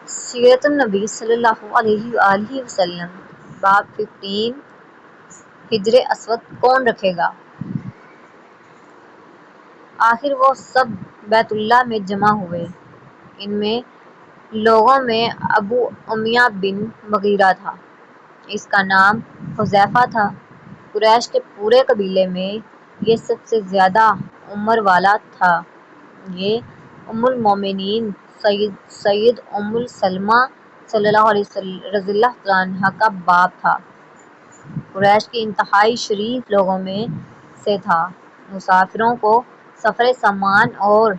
سیرت النبی صلی اللہ علیہ وآلہ وسلم باب 15 حجر اسود کون رکھے گا؟ آخر وہ سب بیت اللہ میں جمع ہوئے۔ ان میں لوگوں میں ابو امیہ بن مغیرہ تھا، اس کا نام حذیفہ تھا۔ قریش کے پورے قبیلے میں یہ سب سے زیادہ عمر والا تھا۔ یہ ام المومنین سید ام سلمہ رضی اللہ تعالیٰ عنہا کا باپ تھا۔ قریش کے انتہائی شریف لوگوں میں سے تھا۔ مسافروں کو سفر سامان اور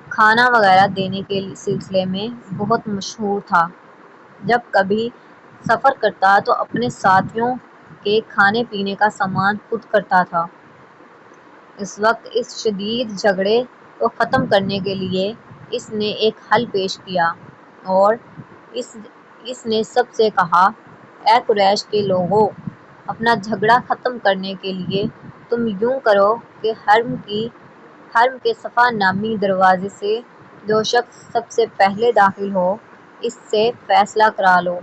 کھانا وغیرہ دینے کے سلسلے میں بہت مشہور تھا۔ جب کبھی سفر کرتا تو اپنے ساتھیوں کے کھانے پینے کا سامان خود کرتا تھا۔ اس وقت اس شدید جھگڑے کو ختم کرنے کے لیے اس نے ایک حل پیش کیا اور اس نے سب سے کہا، اے قریش کے لوگو، اپنا جھگڑا ختم کرنے کے لیے تم یوں کرو کہ حرم کے صفا نامی دروازے سے جو شخص سب سے پہلے داخل ہو اس سے فیصلہ کرا لو۔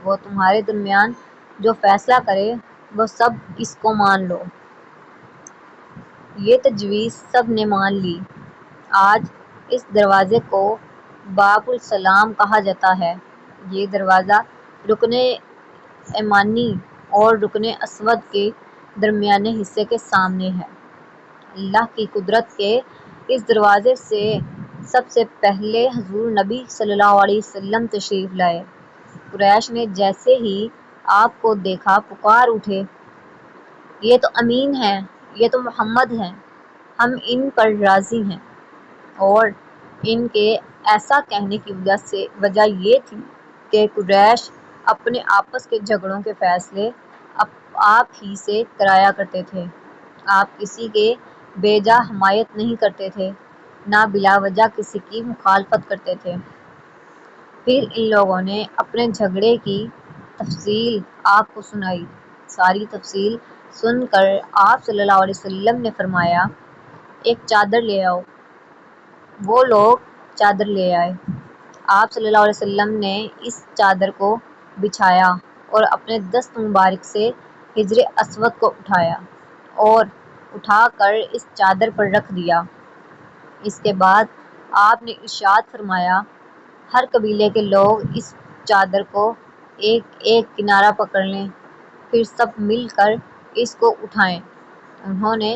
وہ تمہارے درمیان جو فیصلہ کرے وہ سب اس کو مان لو۔ یہ تجویز سب نے مان لی۔ آج اس دروازے کو باب السلام کہا جاتا ہے۔ یہ دروازہ رکن یمانی اور رکن اسود کے درمیانے حصے کے سامنے ہے۔ اللہ کی قدرت کہ اس دروازے سے سب سے پہلے حضور نبی صلی اللہ علیہ وسلم تشریف لائے۔ قریش نے جیسے ہی آپ کو دیکھا پکار اٹھے، یہ تو امین ہیں، یہ تو محمد ہیں، ہم ان پر راضی ہیں۔ اور ان کے ایسا کہنے کی وجہ یہ تھی کہ قریش اپنے آپس کے جھگڑوں کے فیصلے آپ ہی سے کرایا کرتے تھے۔ آپ کسی کے بے جا حمایت نہیں کرتے تھے، نہ بلا وجہ کسی کی مخالفت کرتے تھے۔ پھر ان لوگوں نے اپنے جھگڑے کی تفصیل آپ کو سنائی۔ ساری تفصیل سن کر آپ صلی اللہ علیہ وسلم نے فرمایا، ایک چادر لے آؤ۔ وہ لوگ چادر لے آئے۔ آپ صلی اللہ علیہ وسلم نے اس چادر کو بچھایا اور اپنے دست مبارک سے حجر اسود کو اٹھایا اور اٹھا کر اس چادر پر رکھ دیا۔ اس کے بعد آپ نے ارشاد فرمایا، ہر قبیلے کے لوگ اس چادر کو ایک ایک کنارہ پکڑ لیں، پھر سب مل کر اس کو اٹھائیں۔ انہوں نے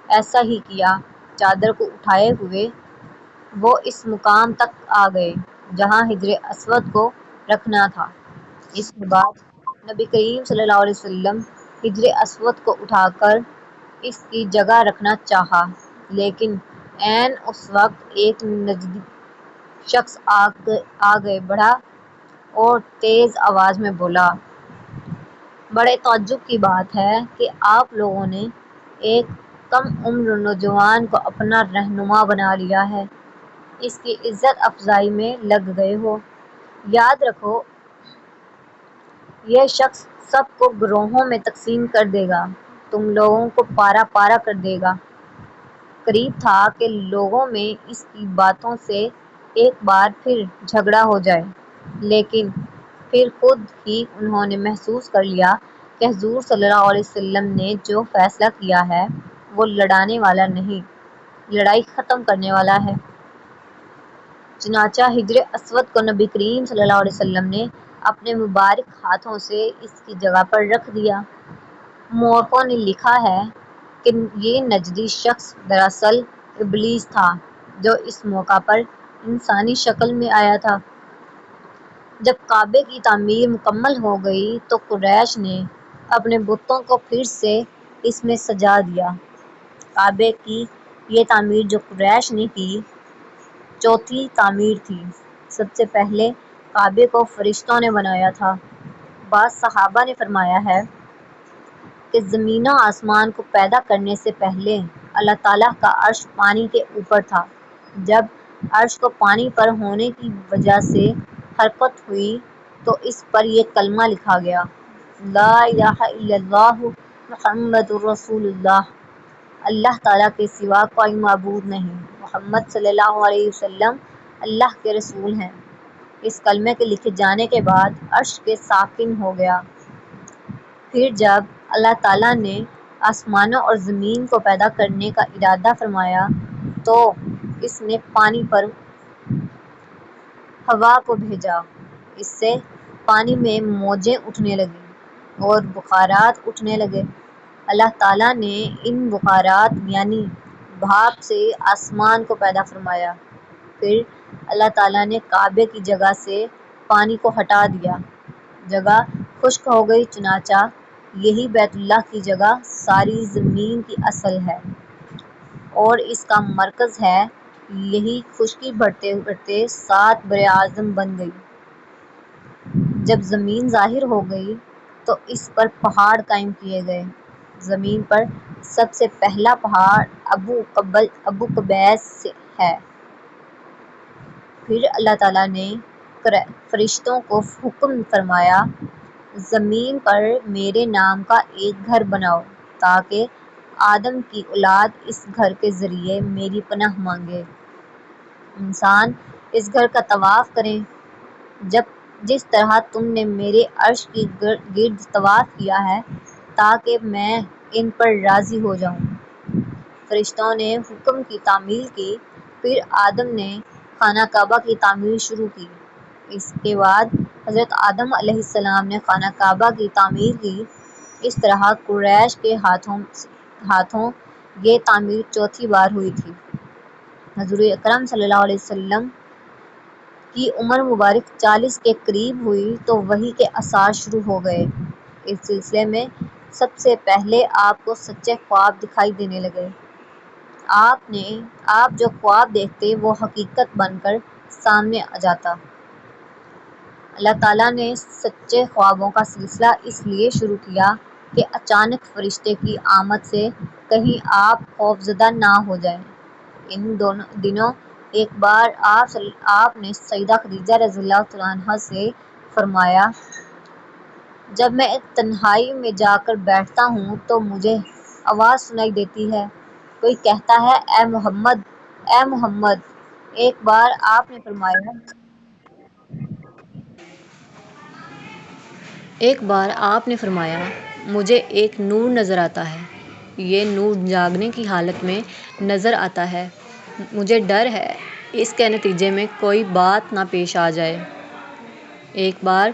ایسا ہی کیا۔ چادر کو اٹھائے ہوئے وہ اس مقام تک آ گئے جہاں حجر اسود کو رکھنا تھا۔ اس کے بعد نبی کریم صلی اللہ علیہ وسلم حجر اسود کو اٹھا کر اس کی جگہ رکھنا چاہا، لیکن عین اس وقت ایک نجدی شخص آگے بڑھا اور تیز آواز میں بولا، بڑے تعجب کی بات ہے کہ آپ لوگوں نے ایک کم عمر نوجوان کو اپنا رہنما بنا لیا ہے، اس کی عزت افزائی میں لگ گئے ہو۔ یاد رکھو، یہ شخص سب کو گروہوں میں تقسیم کر دے گا، تم لوگوں کو پارہ پارہ کر دے گا۔ قریب تھا کہ لوگوں میں اس کی باتوں سے ایک بار پھر جھگڑا ہو جائے، لیکن پھر خود ہی انہوں نے محسوس کر لیا کہ حضور صلی اللہ علیہ وسلم نے جو فیصلہ کیا ہے وہ لڑانے والا نہیں، لڑائی ختم کرنے والا ہے۔ چنانچہ حجر اسود کو نبی کریم صلی اللہ علیہ وسلم نے اپنے مبارک ہاتھوں سے اس کی جگہ پر رکھ دیا۔ مورخوں نے لکھا ہے کہ یہ نجدی شخص دراصل ابلیس تھا جو اس موقع پر انسانی شکل میں آیا تھا۔ جب کعبے کی تعمیر مکمل ہو گئی تو قریش نے اپنے بتوں کو پھر سے اس میں سجا دیا۔ کعبے کی یہ تعمیر جو قریش نے کی، چوتھی تعمیر تھی۔ سب سے پہلے کعبے کو فرشتوں نے بنایا تھا۔ بعض صحابہ نے فرمایا ہے کہ زمین و آسمان کو پیدا کرنے سے پہلے اللہ تعالیٰ کا عرش پانی کے اوپر تھا۔ جب عرش کو پانی پر ہونے کی وجہ سے حرکت ہوئی تو اس پر یہ کلمہ لکھا گیا، لا الہ الا اللہ محمد رسول اللہ، اللہ تعالیٰ کے سوا کوئی معبود نہیں، محمد صلی اللہ علیہ وسلم اللہ کے رسول ہیں۔ اس کلمے کے لکھے جانے کے بعد عرش کے ساکن ہو گیا۔ پھر جب اللہ تعالیٰ نے آسمانوں اور زمین کو پیدا کرنے کا ارادہ فرمایا تو اس نے پانی پر ہوا کو بھیجا۔ اس سے پانی میں موجیں اٹھنے لگیں اور بخارات اٹھنے لگے۔ اللہ تعالیٰ نے ان بخارات یعنی بھاپ سے آسمان کو پیدا فرمایا۔ پھر اللہ تعالیٰ نے کعبے کی جگہ سے پانی کو ہٹا دیا، جگہ خشک ہو گئی، چنانچہ یہی بیت اللہ کی جگہ ساری زمین کی اصل ہے اور اس کا مرکز ہے۔ یہی خشکی بڑھتے بڑھتے 7 براعظم بن گئی۔ جب زمین ظاہر ہو گئی تو اس پر پہاڑ قائم کیے گئے۔ زمین پر سب سے پہلا پہاڑ ابو قبیس ہے۔ پھر اللہ تعالیٰ نے فرشتوں کو حکم فرمایا، زمین پر میرے نام کا ایک گھر بناؤ تاکہ آدم کی اولاد اس گھر کے ذریعے میری پناہ مانگے۔ انسان اس گھر کا طواف کریں جس طرح تم نے میرے عرش کی گرد طواف کیا ہے تاکہ میں ان پر راضی ہو جاؤں۔ فرشتوں نے حکم کی تعمیل کی۔ پھر آدم نے خانہ کعبہ کی تعمیر شروع کی۔ اس کے بعد حضرت آدم علیہ السلام نے خانہ کعبہ کی تعمیر کی۔ اس طرح قریش کے ہاتھوں یہ تعمیر چوتھی بار ہوئی تھی۔ حضور اکرم صلی اللہ علیہ وسلم کی عمر مبارک 40 کے قریب ہوئی تو وحی کے آثار شروع ہو گئے۔ اس سلسلے میں سب سے پہلے آپ کو سچے خواب دکھائی دینے لگے۔ آپ جو خواب دیکھتے وہ حقیقت بن کر سامنے آ جاتا۔ اللہ تعالیٰ نے سچے خوابوں کا سلسلہ اس لیے شروع کیا کہ اچانک فرشتے کی آمد سے کہیں آپ خوفزدہ نہ ہو جائیں۔ ان دنوں ایک بار آپ نے سیدہ خدیجہ رضی اللہ تعالیٰ عنہا سے فرمایا، جب میں تنہائی میں جا کر بیٹھتا ہوں تو مجھے آواز سنائی دیتی ہے، کوئی کہتا ہے اے محمد، اے محمد۔ ایک بار آپ نے فرمایا مجھے ایک نور نظر آتا ہے، یہ نور جاگنے کی حالت میں نظر آتا ہے، مجھے ڈر ہے اس کے نتیجے میں کوئی بات نہ پیش آ جائے۔ ایک بار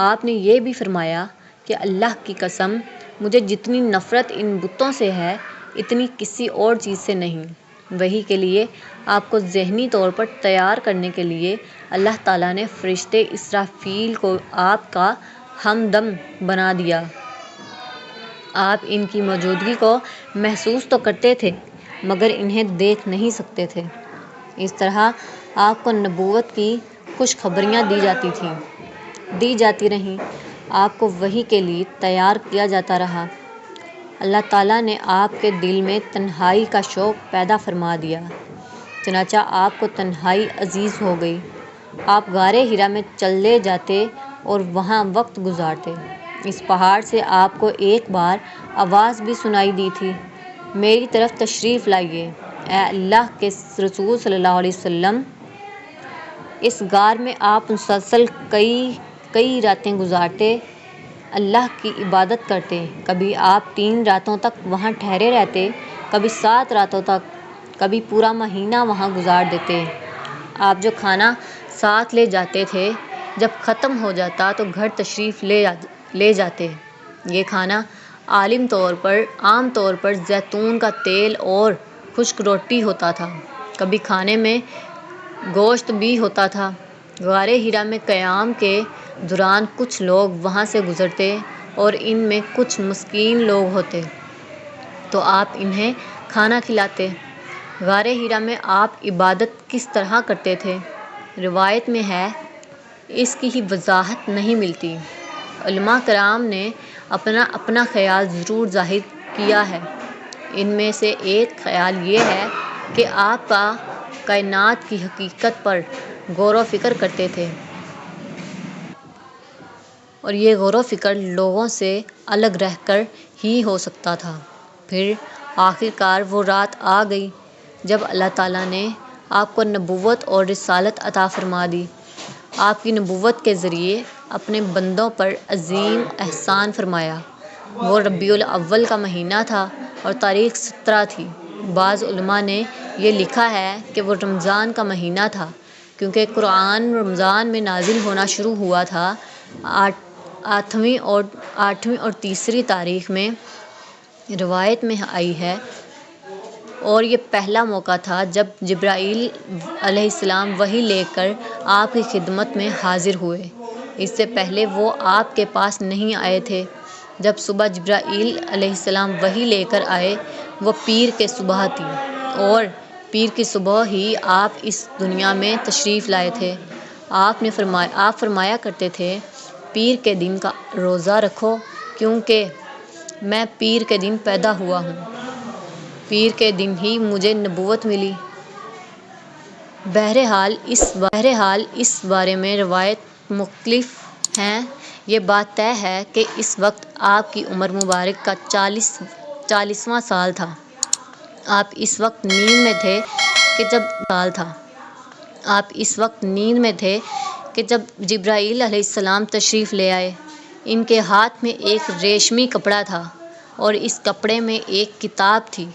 آپ نے یہ بھی فرمایا کہ اللہ کی قسم مجھے جتنی نفرت ان بتوں سے ہے اتنی کسی اور چیز سے نہیں۔ وحی کے لیے آپ کو ذہنی طور پر تیار کرنے کے لیے اللہ تعالیٰ نے فرشتے اسرافیل کو آپ کا ہمدم بنا دیا۔ آپ ان کی موجودگی کو محسوس تو کرتے تھے مگر انہیں دیکھ نہیں سکتے تھے۔ اس طرح آپ کو نبوت کی خوشخبریاں دی جاتی رہیں، آپ کو وحی کے لیے تیار کیا جاتا رہا۔ اللہ تعالیٰ نے آپ کے دل میں تنہائی کا شوق پیدا فرما دیا، چنانچہ آپ کو تنہائی عزیز ہو گئی۔ آپ غار حرا میں چلے جاتے اور وہاں وقت گزارتے۔ اس پہاڑ سے آپ کو ایک بار آواز بھی سنائی دی تھی، میری طرف تشریف لائیے اے اللہ کے رسول صلی اللہ علیہ وسلم۔ اس غار میں آپ مسلسل کئی راتیں گزارتے، اللہ کی عبادت کرتے۔ کبھی آپ 3 راتوں تک وہاں ٹھہرے رہتے، کبھی 7 راتوں تک، کبھی پورا مہینہ وہاں گزار دیتے۔ آپ جو کھانا ساتھ لے جاتے تھے جب ختم ہو جاتا تو گھر تشریف لے جاتے۔ یہ کھانا عام طور پر زیتون کا تیل اور خشک روٹی ہوتا تھا، کبھی کھانے میں گوشت بھی ہوتا تھا۔ غار حرا میں قیام کے دوران کچھ لوگ وہاں سے گزرتے اور ان میں کچھ مسکین لوگ ہوتے تو آپ انہیں کھانا کھلاتے۔ غار حرا میں آپ عبادت کس طرح کرتے تھے، روایت میں ہے، اس کی ہی وضاحت نہیں ملتی۔ علماء کرام نے اپنا خیال ضرور ظاہر کیا ہے۔ ان میں سے ایک خیال یہ ہے کہ آپ کائنات کی حقیقت پر غور و فکر کرتے تھے اور یہ غور و فکر لوگوں سے الگ رہ کر ہی ہو سکتا تھا۔ پھر آخرکار وہ رات آ گئی جب اللہ تعالیٰ نے آپ کو نبوت اور رسالت عطا فرما دی آپ کی نبوت کے ذریعے اپنے بندوں پر عظیم احسان فرمایا۔ وہ ربیع الاول کا مہینہ تھا اور تاریخ 17 تھی۔ بعض علماء نے یہ لکھا ہے کہ وہ رمضان کا مہینہ تھا کیونکہ قرآن رمضان میں نازل ہونا شروع ہوا تھا۔ 8ویں اور تیسری تاریخ میں روایت میں آئی ہے، اور یہ پہلا موقع تھا جب جبرائیل علیہ السلام وحی لے کر آپ کی خدمت میں حاضر ہوئے۔ اس سے پہلے وہ آپ کے پاس نہیں آئے تھے۔ جب صبح جبرائیل علیہ السلام وحی لے کر آئے، وہ پیر کی صبح تھی، اور پیر کی صبح ہی آپ اس دنیا میں تشریف لائے تھے۔ آپ فرمایا کرتے تھے، پیر کے دن کا روزہ رکھو کیونکہ میں پیر کے دن پیدا ہوا ہوں، پیر کے دن ہی مجھے نبوت ملی۔ بہرحال اس بارے میں روایات مختلف ہیں۔ یہ بات طے ہے کہ اس وقت آپ کی عمر مبارک کا 40واں سال تھا۔ آپ اس وقت نیند میں تھے کہ جب جبرائیل علیہ السلام تشریف لے آئے۔ ان کے ہاتھ میں ایک ریشمی کپڑا تھا اور اس کپڑے میں ایک کتاب تھی۔